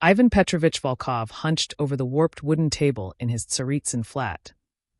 Ivan Petrovich Volkov hunched over the warped wooden table in his Tsaritsyn flat,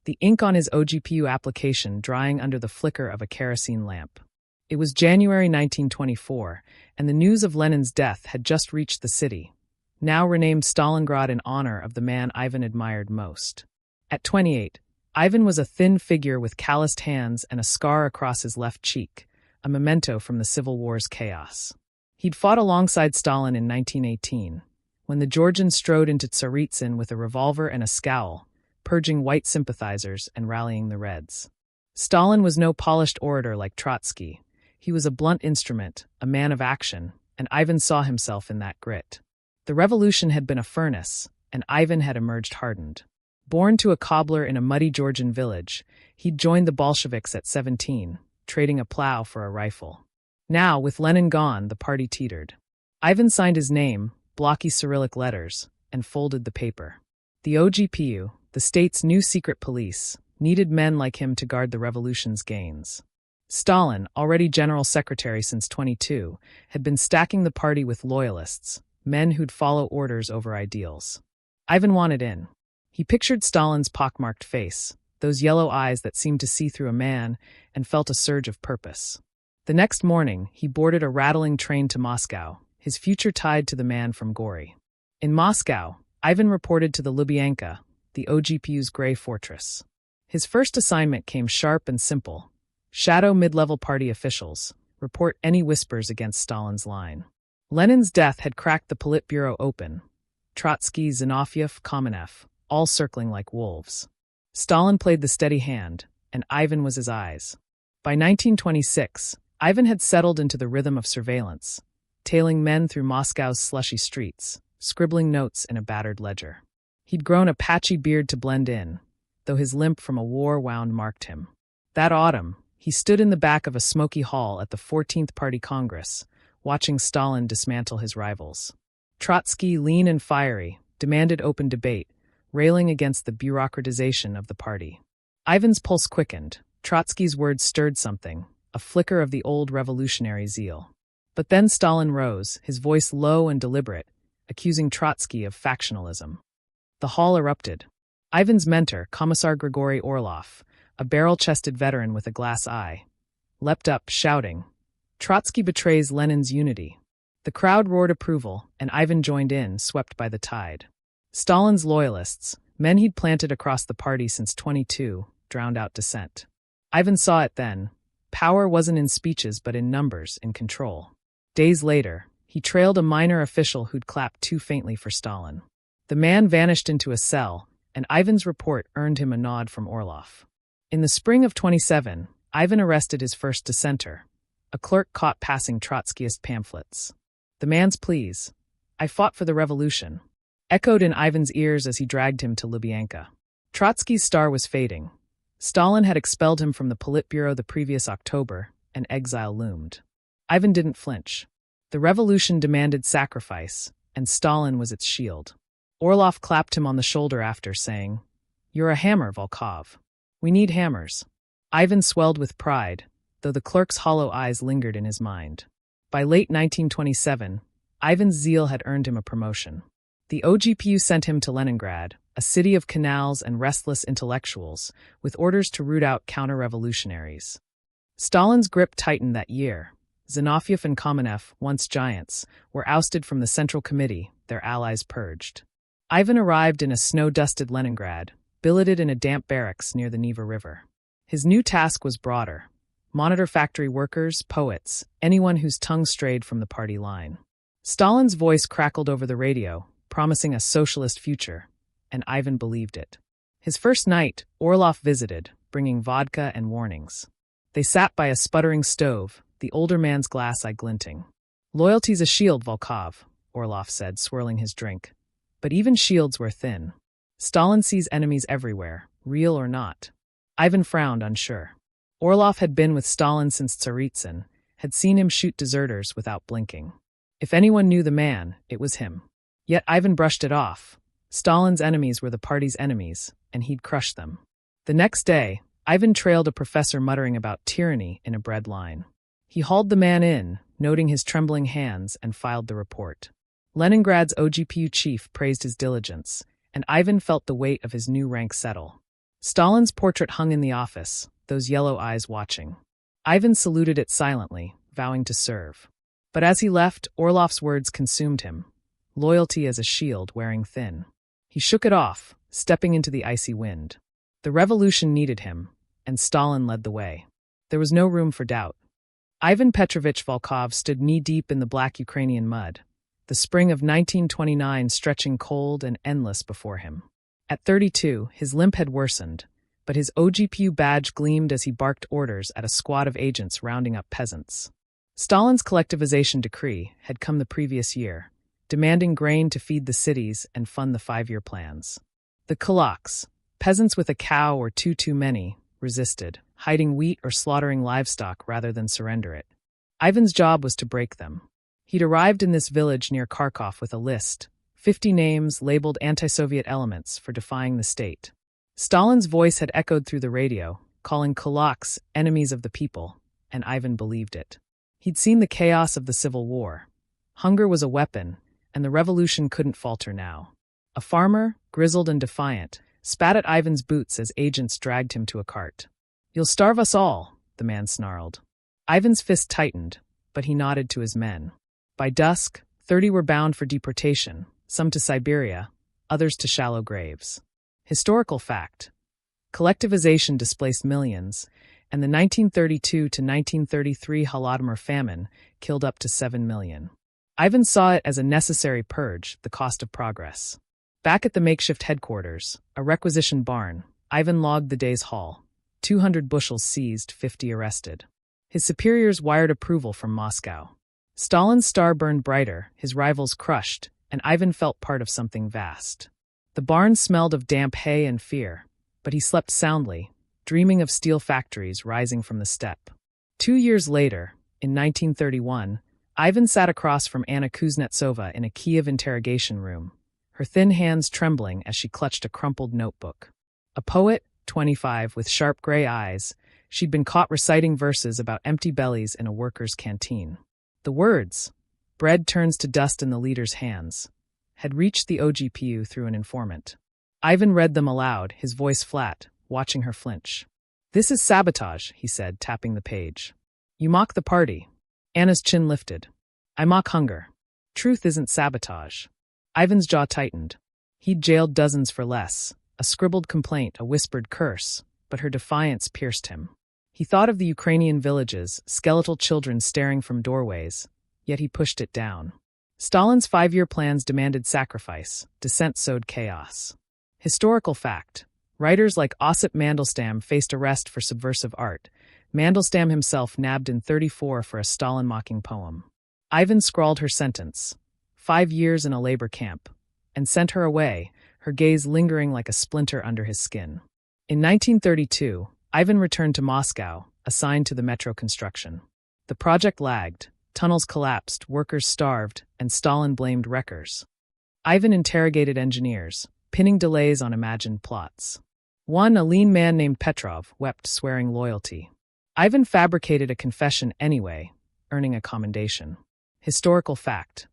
the ink on his OGPU application drying under the flicker of a kerosene lamp. It was January 1924, and the news of Lenin's death had just reached the city, now renamed Stalingrad in honor of the man Ivan admired most. At 28, Ivan was a thin figure with calloused hands and a scar across his left cheek, a memento from the Civil War's chaos. He'd fought alongside Stalin in 1918, when the Georgian strode into Tsaritsyn with a revolver and a scowl, purging white sympathizers and rallying the Reds. Stalin was no polished orator like Trotsky. He was a blunt instrument, a man of action, and Ivan saw himself in that grit. The revolution had been a furnace, and Ivan had emerged hardened. Born to a cobbler in a muddy Georgian village, he'd joined the Bolsheviks at 17, trading a plow for a rifle. Now, with Lenin gone, the party teetered. Ivan signed his name, blocky Cyrillic letters, and folded the paper. The OGPU, the state's new secret police, needed men like him to guard the revolution's gains. Stalin, already general secretary since 22, had been stacking the party with loyalists, men who'd follow orders over ideals. Ivan wanted in. He pictured Stalin's pockmarked face, those yellow eyes that seemed to see through a man, and felt a surge of purpose. The next morning, he boarded a rattling train to Moscow, his future tied to the man from Gori. In Moscow, Ivan reported to the Lubyanka, the OGPU's gray fortress. His first assignment came sharp and simple. Shadow mid-level party officials, report any whispers against Stalin's line. Lenin's death had cracked the Politburo open. Trotsky, Zinoviev, Kamenev, all circling like wolves. Stalin played the steady hand, and Ivan was his eyes. By 1926, Ivan had settled into the rhythm of surveillance, tailing men through Moscow's slushy streets, scribbling notes in a battered ledger. He'd grown a patchy beard to blend in, though his limp from a war wound marked him. That autumn, he stood in the back of a smoky hall at the 14th Party Congress, watching Stalin dismantle his rivals. Trotsky, lean and fiery, demanded open debate, railing against the bureaucratization of the party. Ivan's pulse quickened. Trotsky's words stirred something, a flicker of the old revolutionary zeal. But then Stalin rose, his voice low and deliberate, accusing Trotsky of factionalism. The hall erupted. Ivan's mentor, Commissar Grigory Orlov, a barrel-chested veteran with a glass eye, leapt up, shouting, "Trotsky betrays Lenin's unity." The crowd roared approval, and Ivan joined in, swept by the tide. Stalin's loyalists, men he'd planted across the party since 22, drowned out dissent. Ivan saw it then. Power wasn't in speeches but in numbers, in control. Days later, he trailed a minor official who'd clapped too faintly for Stalin. The man vanished into a cell, and Ivan's report earned him a nod from Orlov. In the spring of 27, Ivan arrested his first dissenter, a clerk caught passing Trotskyist pamphlets. The man's pleas, "I fought for the revolution," echoed in Ivan's ears as he dragged him to Lubyanka. Trotsky's star was fading. Stalin had expelled him from the Politburo the previous October, and exile loomed. Ivan didn't flinch. The revolution demanded sacrifice, and Stalin was its shield. Orlov clapped him on the shoulder after, saying, "You're a hammer, Volkov. We need hammers." Ivan swelled with pride, though the clerk's hollow eyes lingered in his mind. By late 1927, Ivan's zeal had earned him a promotion. The OGPU sent him to Leningrad, a city of canals and restless intellectuals, with orders to root out counter-revolutionaries. Stalin's grip tightened that year. Zinoviev and Kamenev, once giants, were ousted from the Central Committee, their allies purged. Ivan arrived in a snow-dusted Leningrad, billeted in a damp barracks near the Neva River. His new task was broader. Monitor factory workers, poets, anyone whose tongue strayed from the party line. Stalin's voice crackled over the radio, promising a socialist future, and Ivan believed it. His first night, Orlov visited, bringing vodka and warnings. They sat by a sputtering stove, the older man's glass eye glinting. "Loyalty's a shield, Volkov," Orlov said, swirling his drink. But even shields were thin. Stalin sees enemies everywhere, real or not. Ivan frowned, unsure. Orlov had been with Stalin since Tsaritsyn, had seen him shoot deserters without blinking. If anyone knew the man, it was him. Yet Ivan brushed it off. Stalin's enemies were the party's enemies, and he'd crush them. The next day, Ivan trailed a professor muttering about tyranny in a bread line. He hauled the man in, noting his trembling hands, and filed the report. Leningrad's OGPU chief praised his diligence, and Ivan felt the weight of his new rank settle. Stalin's portrait hung in the office, those yellow eyes watching. Ivan saluted it silently, vowing to serve. But as he left, Orlov's words consumed him. Loyalty as a shield wearing thin. He shook it off, stepping into the icy wind. The revolution needed him, and Stalin led the way. There was no room for doubt. Ivan Petrovich Volkov stood knee-deep in the black Ukrainian mud, the spring of 1929 stretching cold and endless before him. At 32, his limp had worsened, but his OGPU badge gleamed as he barked orders at a squad of agents rounding up peasants. Stalin's collectivization decree had come the previous year, demanding grain to feed the cities and fund the 5-year plans. The kulaks, peasants with a cow or two too many, resisted, hiding wheat or slaughtering livestock rather than surrender it. Ivan's job was to break them. He'd arrived in this village near Kharkov with a list, 50 names labeled anti-Soviet elements for defying the state. Stalin's voice had echoed through the radio, calling kulaks enemies of the people, and Ivan believed it. He'd seen the chaos of the Civil War. Hunger was a weapon, and the revolution couldn't falter now. A farmer, grizzled and defiant, spat at Ivan's boots as agents dragged him to a cart. "You'll starve us all," the man snarled. Ivan's fist tightened, but he nodded to his men. By dusk, 30 were bound for deportation, some to Siberia, others to shallow graves. Historical fact. Collectivization displaced millions, and the 1932 to 1933 Holodomor famine killed up to 7 million. Ivan saw it as a necessary purge, the cost of progress. Back at the makeshift headquarters, a requisition barn, Ivan logged the day's haul. 200 bushels seized, 50 arrested. His superiors wired approval from Moscow. Stalin's star burned brighter, his rivals crushed, and Ivan felt part of something vast. The barn smelled of damp hay and fear, but he slept soundly, dreaming of steel factories rising from the steppe. 2 years later, in 1931, Ivan sat across from Anna Kuznetsova in a Kiev interrogation room, her thin hands trembling as she clutched a crumpled notebook. A poet, 25, with sharp gray eyes, she'd been caught reciting verses about empty bellies in a worker's canteen. The words, "bread turns to dust in the leader's hands," had reached the OGPU through an informant. Ivan read them aloud, his voice flat, watching her flinch. "This is sabotage," he said, tapping the page. "You mock the party." Anna's chin lifted. "I mock hunger. Truth isn't sabotage." Ivan's jaw tightened. He'd jailed dozens for less, a scribbled complaint, a whispered curse, but her defiance pierced him. He thought of the Ukrainian villages, skeletal children staring from doorways, yet he pushed it down. Stalin's 5-year plans demanded sacrifice, dissent sowed chaos. Historical fact. Writers like Osip Mandelstam faced arrest for subversive art. Mandelstam himself nabbed in 1934 for a Stalin-mocking poem. Ivan scrawled her sentence, 5 years in a labor camp, and sent her away, her gaze lingering like a splinter under his skin. In 1932, Ivan returned to Moscow, assigned to the metro construction. The project lagged, tunnels collapsed, workers starved, and Stalin blamed wreckers. Ivan interrogated engineers, pinning delays on imagined plots. One, a lean man named Petrov, wept, swearing loyalty. Ivan fabricated a confession anyway, earning a commendation. Historical fact.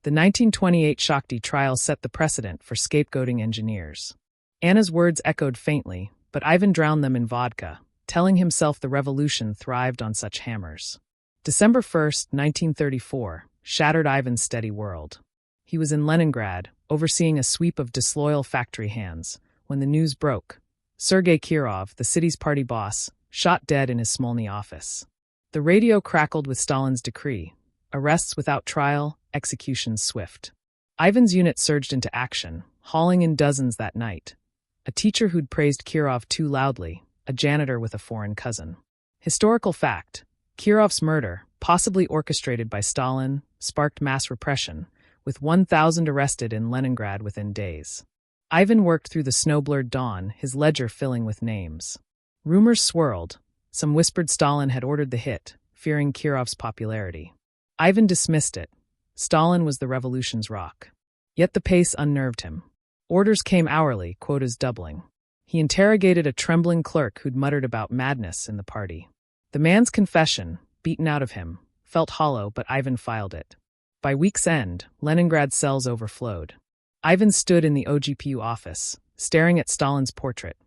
The 1928 Shakti trial set the precedent for scapegoating engineers. Anna's words echoed faintly, but Ivan drowned them in vodka, telling himself the revolution thrived on such hammers. December 1, 1934, shattered Ivan's steady world. He was in Leningrad, overseeing a sweep of disloyal factory hands, when the news broke. Sergei Kirov, the city's party boss, shot dead in his Smolny office. The radio crackled with Stalin's decree: arrests without trial, executions swift. Ivan's unit surged into action, hauling in dozens that night. A teacher who'd praised Kirov too loudly, a janitor with a foreign cousin. Historical fact. Kirov's murder, possibly orchestrated by Stalin, sparked mass repression, with 1,000 arrested in Leningrad within days. Ivan worked through the snow-blurred dawn, his ledger filling with names. Rumors swirled. Some whispered Stalin had ordered the hit, fearing Kirov's popularity. Ivan dismissed it. Stalin was the revolution's rock. Yet the pace unnerved him. Orders came hourly, quotas doubling. He interrogated a trembling clerk who'd muttered about madness in the party. The man's confession, beaten out of him, felt hollow, but Ivan filed it. By week's end, Leningrad's cells overflowed. Ivan stood in the OGPU office, staring at Stalin's portrait.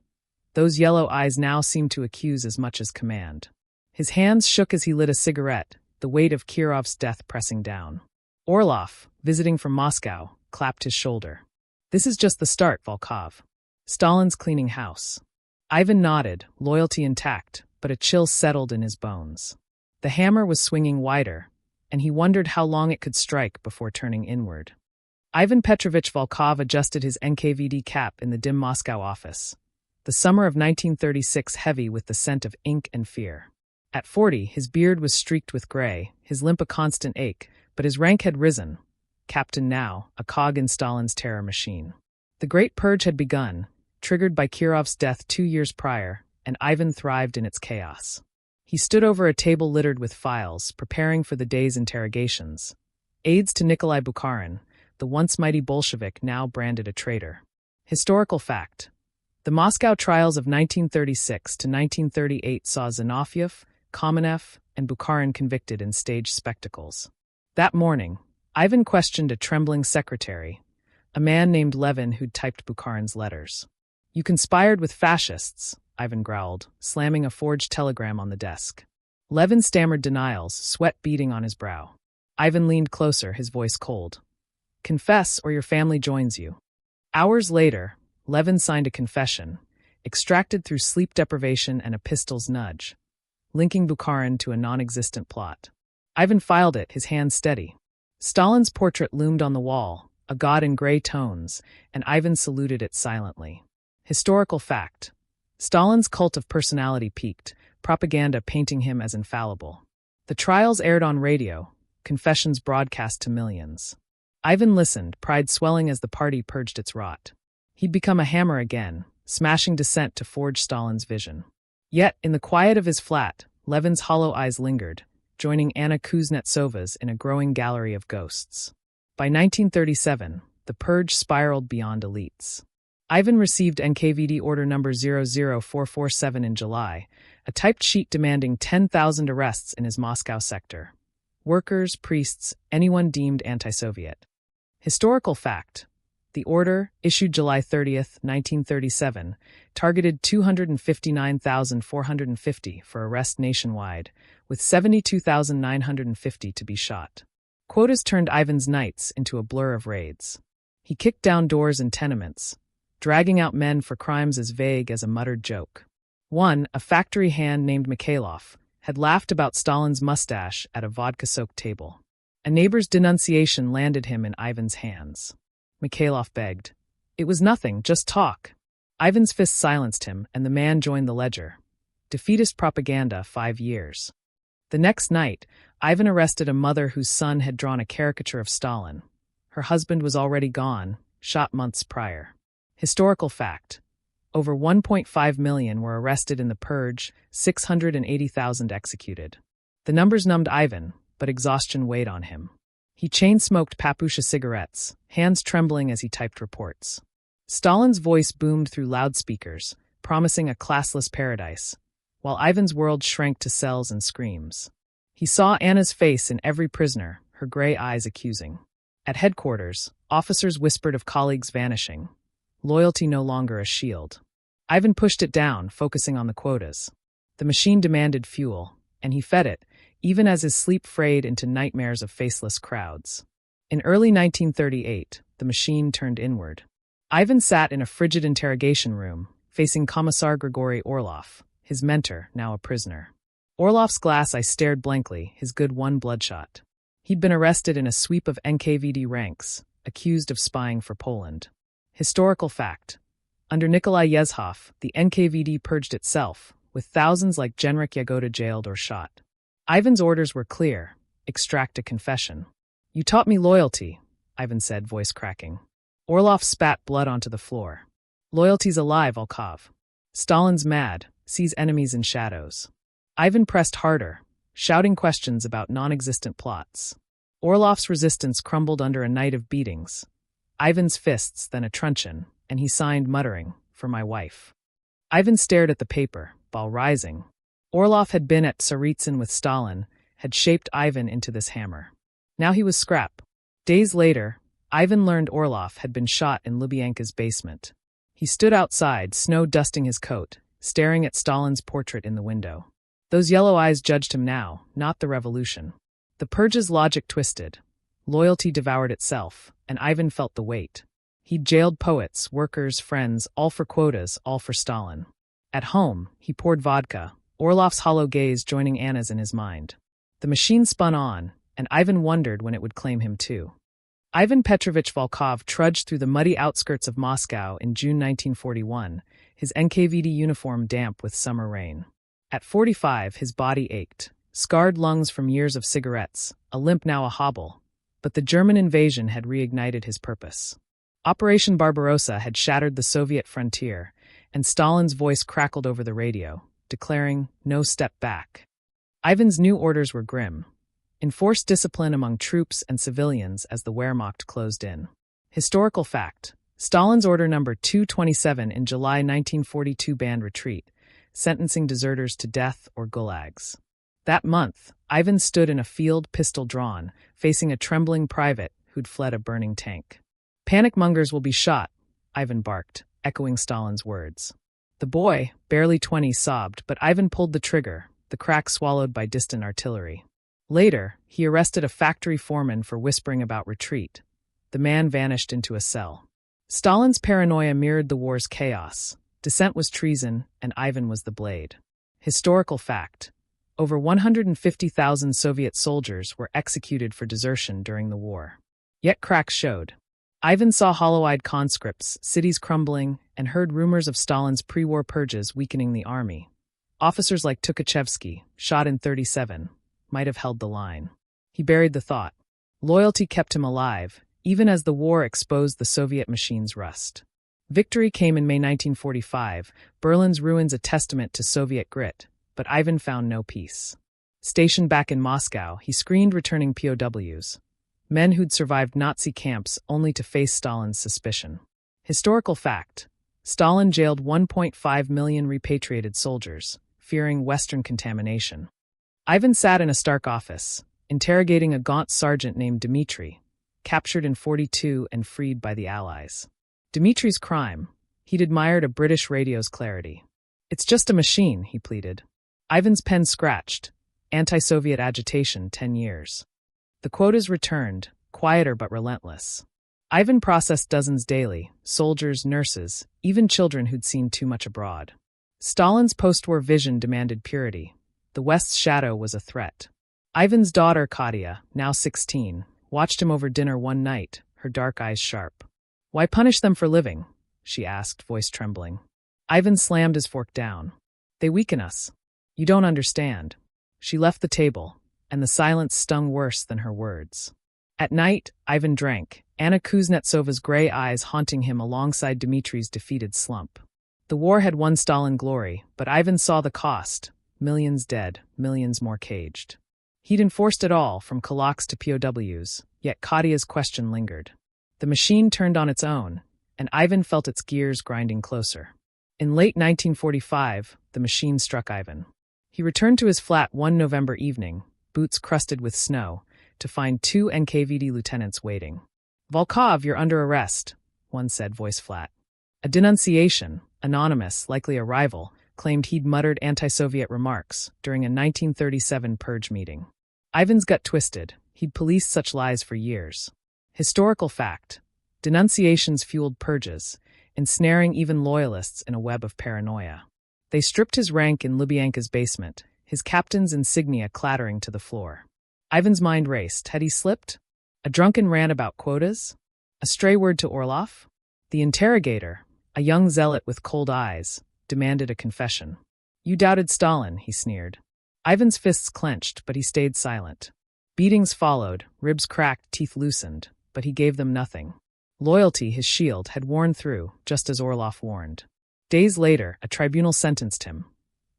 Those yellow eyes now seemed to accuse as much as command. His hands shook as he lit a cigarette, the weight of Kirov's death pressing down. Orlov, visiting from Moscow, clapped his shoulder. "This is just the start, Volkov. Stalin's cleaning house." Ivan nodded, loyalty intact, but a chill settled in his bones. The hammer was swinging wider, and he wondered how long it could strike before turning inward. Ivan Petrovich Volkov adjusted his NKVD cap in the dim Moscow office. The summer of 1936 heavy with the scent of ink and fear. At 40, his beard was streaked with gray, his limp a constant ache, but his rank had risen. Captain now, a cog in Stalin's terror machine. The Great Purge had begun, triggered by Kirov's death 2 years prior, and Ivan thrived in its chaos. He stood over a table littered with files, preparing for the day's interrogations. Aides to Nikolai Bukharin, the once mighty Bolshevik now branded a traitor. Historical fact. The Moscow trials of 1936 to 1938 saw Zinoviev, Kamenev, and Bukharin convicted in staged spectacles. That morning, Ivan questioned a trembling secretary, a man named Levin who'd typed Bukharin's letters. "You conspired with fascists," Ivan growled, slamming a forged telegram on the desk. Levin stammered denials, sweat beading on his brow. Ivan leaned closer, his voice cold. "Confess, or your family joins you." Hours later, Levin signed a confession, extracted through sleep deprivation and a pistol's nudge, linking Bukharin to a non-existent plot. Ivan filed it, his hand steady. Stalin's portrait loomed on the wall, a god in gray tones, and Ivan saluted it silently. Historical fact. Stalin's cult of personality peaked, propaganda painting him as infallible. The trials aired on radio, confessions broadcast to millions. Ivan listened, pride swelling as the party purged its rot. He'd become a hammer again, smashing dissent to forge Stalin's vision. Yet, in the quiet of his flat, Levin's hollow eyes lingered, joining Anna Kuznetsova's in a growing gallery of ghosts. By 1937, the purge spiraled beyond elites. Ivan received NKVD order number 00447 in July, a typed sheet demanding 10,000 arrests in his Moscow sector. Workers, priests, anyone deemed anti-Soviet. Historical fact. The order, issued July 30, 1937, targeted 259,450 for arrest nationwide, with 72,950 to be shot. Quotas turned Ivan's nights into a blur of raids. He kicked down doors in tenements, dragging out men for crimes as vague as a muttered joke. One, a factory hand named Mikhailov, had laughed about Stalin's mustache at a vodka-soaked table. A neighbor's denunciation landed him in Ivan's hands. Mikhailov begged. "It was nothing, just talk." Ivan's fist silenced him, and the man joined the ledger. Defeatist propaganda, 5 years. The next night, Ivan arrested a mother whose son had drawn a caricature of Stalin. Her husband was already gone, shot months prior. Historical fact. Over 1.5 million were arrested in the purge, 680,000 executed. The numbers numbed Ivan, but exhaustion weighed on him. He chain-smoked Papusha cigarettes, hands trembling as he typed reports. Stalin's voice boomed through loudspeakers, promising a classless paradise, while Ivan's world shrank to cells and screams. He saw Anna's face in every prisoner, her gray eyes accusing. At headquarters, officers whispered of colleagues vanishing. Loyalty no longer a shield. Ivan pushed it down, focusing on the quotas. The machine demanded fuel, and he fed it, even as his sleep frayed into nightmares of faceless crowds. In early 1938, the machine turned inward. Ivan sat in a frigid interrogation room, facing Commissar Grigory Orlov, his mentor, now a prisoner. Orlov's glass eye stared blankly, his good one bloodshot. He'd been arrested in a sweep of NKVD ranks, accused of spying for Poland. Historical fact. Under Nikolai Yezhov, the NKVD purged itself, with thousands like Genrik Yagoda jailed or shot. Ivan's orders were clear. Extract a confession. "You taught me loyalty," Ivan said, voice cracking. Orlov spat blood onto the floor. "Loyalty's alive, Volkov. Stalin's mad, sees enemies in shadows." Ivan pressed harder, shouting questions about non-existent plots. Orlov's resistance crumbled under a night of beatings. Ivan's fists, then a truncheon, and he signed, muttering, "For my wife." Ivan stared at the paper, while rising. Orlov had been at Tsaritsyn with Stalin, had shaped Ivan into this hammer. Now he was scrap. Days later, Ivan learned Orlov had been shot in Lubyanka's basement. He stood outside, snow dusting his coat, staring at Stalin's portrait in the window. Those yellow eyes judged him now, not the revolution. The purge's logic twisted. Loyalty devoured itself, and Ivan felt the weight. He'd jailed poets, workers, friends, all for quotas, all for Stalin. At home, he poured vodka, Orlov's hollow gaze joining Anna's in his mind. The machine spun on, and Ivan wondered when it would claim him too. Ivan Petrovich Volkov trudged through the muddy outskirts of Moscow in June 1941, his NKVD uniform damp with summer rain. At 45, his body ached, scarred lungs from years of cigarettes, a limp now a hobble. But the German invasion had reignited his purpose. Operation Barbarossa had shattered the Soviet frontier, and Stalin's voice crackled over the radio, declaring, "No step back." Ivan's new orders were grim. Enforce discipline among troops and civilians as the Wehrmacht closed in. Historical fact: Stalin's Order Number 227 in July 1942 banned retreat, sentencing deserters to death or gulags. That month, Ivan stood in a field, pistol drawn, facing a trembling private who'd fled a burning tank. "Panic mongers will be shot," Ivan barked, echoing Stalin's words. The boy, barely 20, sobbed, but Ivan pulled the trigger, the crack swallowed by distant artillery. Later, he arrested a factory foreman for whispering about retreat. The man vanished into a cell. Stalin's paranoia mirrored the war's chaos. Dissent was treason, and Ivan was the blade. Historical fact: over 150,000 Soviet soldiers were executed for desertion during the war. Yet cracks showed. Ivan saw hollow-eyed conscripts, cities crumbling, and heard rumors of Stalin's pre-war purges weakening the army. Officers like Tukhachevsky, shot in 1937, might have held the line. He buried the thought. Loyalty kept him alive, even as the war exposed the Soviet machine's rust. Victory came in May 1945, Berlin's ruins a testament to Soviet grit, but Ivan found no peace. Stationed back in Moscow, he screened returning POWs. Men who'd survived Nazi camps only to face Stalin's suspicion. Historical fact: Stalin jailed 1.5 million repatriated soldiers, fearing Western contamination. Ivan sat in a stark office, interrogating a gaunt sergeant named Dmitri, captured in 1942 and freed by the Allies. Dmitri's crime: he'd admired a British radio's clarity. "It's just a machine," he pleaded. Ivan's pen scratched. Anti-Soviet agitation, 10 years. The quotas returned, quieter but relentless. Ivan processed dozens daily, soldiers, nurses, even children who'd seen too much abroad. Stalin's post-war vision demanded purity. The West's shadow was a threat. Ivan's daughter, Katya, now 16, watched him over dinner one night, her dark eyes sharp. "Why punish them for living?" she asked, voice trembling. Ivan slammed his fork down. "They weaken us. You don't understand." She left the table, and the silence stung worse than her words. At night, Ivan drank, Anna Kuznetsova's gray eyes haunting him alongside Dmitri's defeated slump. The war had won Stalin glory, but Ivan saw the cost: millions dead, millions more caged. He'd enforced it all, from kulaks to POWs, yet Katya's question lingered. The machine turned on its own, and Ivan felt its gears grinding closer. In late 1945, the machine struck Ivan. He returned to his flat one November evening, boots crusted with snow, to find 2 NKVD lieutenants waiting. "Volkov, you're under arrest," one said, voice flat. A denunciation, anonymous, likely a rival, claimed he'd muttered anti-Soviet remarks during a 1937 purge meeting. Ivan's gut twisted. He'd policed such lies for years. Historical fact: denunciations fueled purges, ensnaring even loyalists in a web of paranoia. They stripped his rank in Lubyanka's basement, his captain's insignia clattering to the floor. Ivan's mind raced. Had he slipped? A drunken rant about quotas? A stray word to Orlov? The interrogator, a young zealot with cold eyes, demanded a confession. "You doubted Stalin," he sneered. Ivan's fists clenched, but he stayed silent. Beatings followed, ribs cracked, teeth loosened, but he gave them nothing. Loyalty, his shield, had worn through, just as Orlov warned. Days later, a tribunal sentenced him.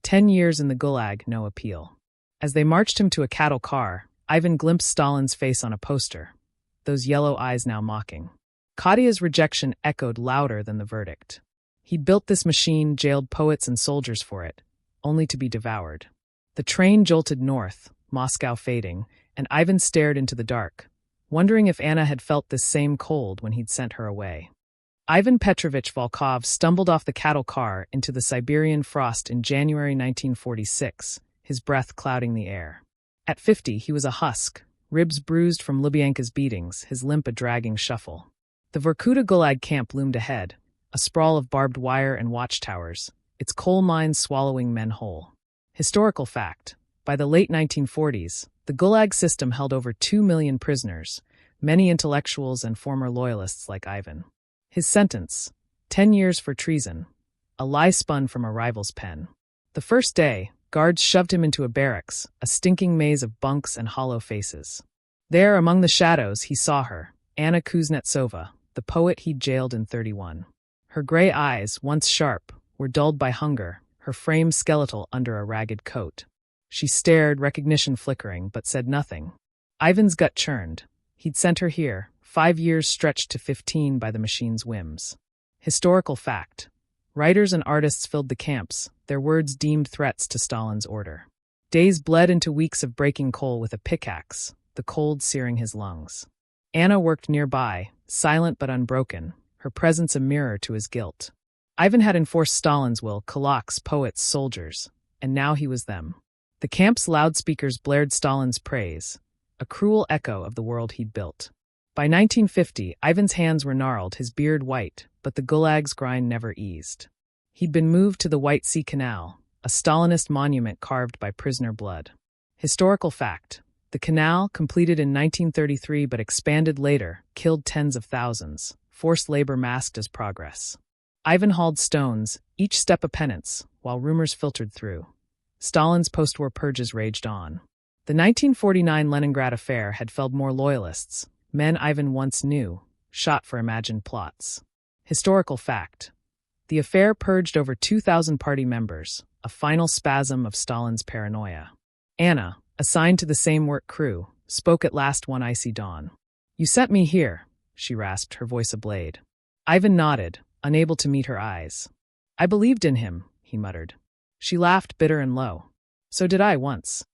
10 years in the Gulag, no appeal. As they marched him to a cattle car, Ivan glimpsed Stalin's face on a poster, those yellow eyes now mocking. Katya's rejection echoed louder than the verdict. He'd built this machine, jailed poets and soldiers for it, only to be devoured. The train jolted north, Moscow fading, and Ivan stared into the dark, wondering if Anna had felt this same cold when he'd sent her away. Ivan Petrovich Volkov stumbled off the cattle car into the Siberian frost in January 1946, his breath clouding the air. At 50, he was a husk, ribs bruised from Lubyanka's beatings, his limp a dragging shuffle. The Vorkuta Gulag camp loomed ahead, a sprawl of barbed wire and watchtowers, its coal mines swallowing men whole. Historical fact: by the late 1940s, the Gulag system held over 2 million prisoners, many intellectuals and former loyalists like Ivan. His sentence: 10 years for treason, a lie spun from a rival's pen. The first day, guards shoved him into a barracks, a stinking maze of bunks and hollow faces. There, among the shadows, he saw her, Anna Kuznetsova, the poet he'd jailed in 31. Her gray eyes, once sharp, were dulled by hunger, her frame skeletal under a ragged coat. She stared, recognition flickering, but said nothing. Ivan's gut churned. He'd sent her here, 5 years stretched to 15 by the machine's whims. Historical fact: writers and artists filled the camps, their words deemed threats to Stalin's order. Days bled into weeks of breaking coal with a pickaxe, the cold searing his lungs. Anna worked nearby, silent but unbroken, her presence a mirror to his guilt. Ivan had enforced Stalin's will, kulaks, poets, soldiers, and now he was them. The camp's loudspeakers blared Stalin's praise, a cruel echo of the world he'd built. By 1950, Ivan's hands were gnarled, his beard white, but the Gulag's grind never eased. He'd been moved to the White Sea Canal, a Stalinist monument carved by prisoner blood. Historical fact: the canal, completed in 1933 but expanded later, killed tens of thousands, forced labor masked as progress. Ivan hauled stones, each step a penance, while rumors filtered through. Stalin's post-war purges raged on. The 1949 Leningrad affair had felled more loyalists, men Ivan once knew, shot for imagined plots. Historical fact: the affair purged over 2,000 party members, a final spasm of Stalin's paranoia. Anna, assigned to the same work crew, spoke at last one icy dawn. "You sent me here," she rasped, her voice a blade. Ivan nodded, unable to meet her eyes. "I believed in him," he muttered. She laughed, bitter and low. "So did I once."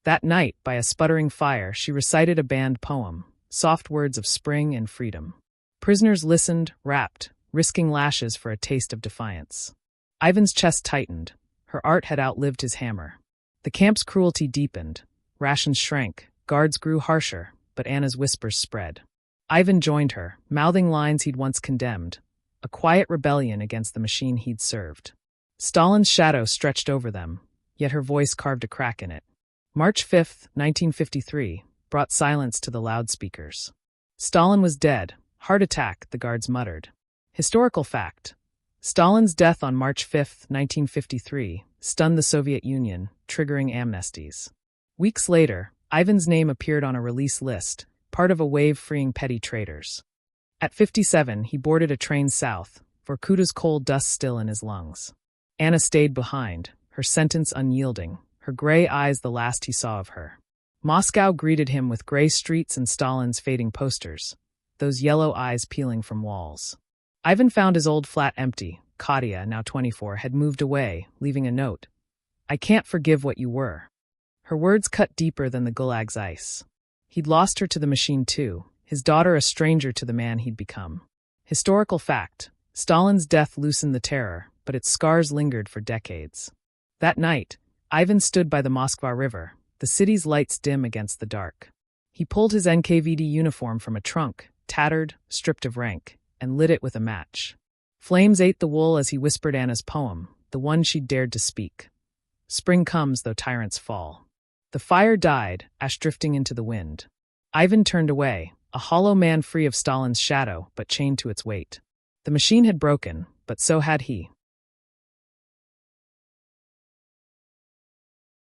That night, by a sputtering fire, she recited a banned poem, soft words of spring and freedom. Prisoners listened, rapt, risking lashes for a taste of defiance. Ivan's chest tightened. Her art had outlived his hammer. The camp's cruelty deepened. Rations shrank, guards grew harsher, but Anna's whispers spread. Ivan joined her, mouthing lines he'd once condemned, a quiet rebellion against the machine he'd served. Stalin's shadow stretched over them, yet her voice carved a crack in it. March 5, 1953, brought silence to the loudspeakers. Stalin was dead. Heart attack, the guards muttered. Historical fact: Stalin's death on March 5, 1953, stunned the Soviet Union, triggering amnesties. Weeks later, Ivan's name appeared on a release list, part of a wave freeing petty traitors. At 57, he boarded a train south, Vorkuta's coal dust still in his lungs. Anna stayed behind, her sentence unyielding, her gray eyes the last he saw of her. Moscow greeted him with gray streets and Stalin's fading posters, those yellow eyes peeling from walls. Ivan found his old flat empty. Katya, now 24, had moved away, leaving a note. "I can't forgive what you were." Her words cut deeper than the Gulag's ice. He'd lost her to the machine too, his daughter a stranger to the man he'd become. Historical fact: Stalin's death loosened the terror, but its scars lingered for decades. That night, Ivan stood by the Moskva River, the city's lights dim against the dark. He pulled his NKVD uniform from a trunk, tattered, stripped of rank, and lit it with a match. Flames ate the wool as he whispered Anna's poem, the one she'd dared to speak. Spring comes, though tyrants fall. The fire died, ash drifting into the wind. Ivan turned away, a hollow man free of Stalin's shadow, but chained to its weight. The machine had broken, but so had he.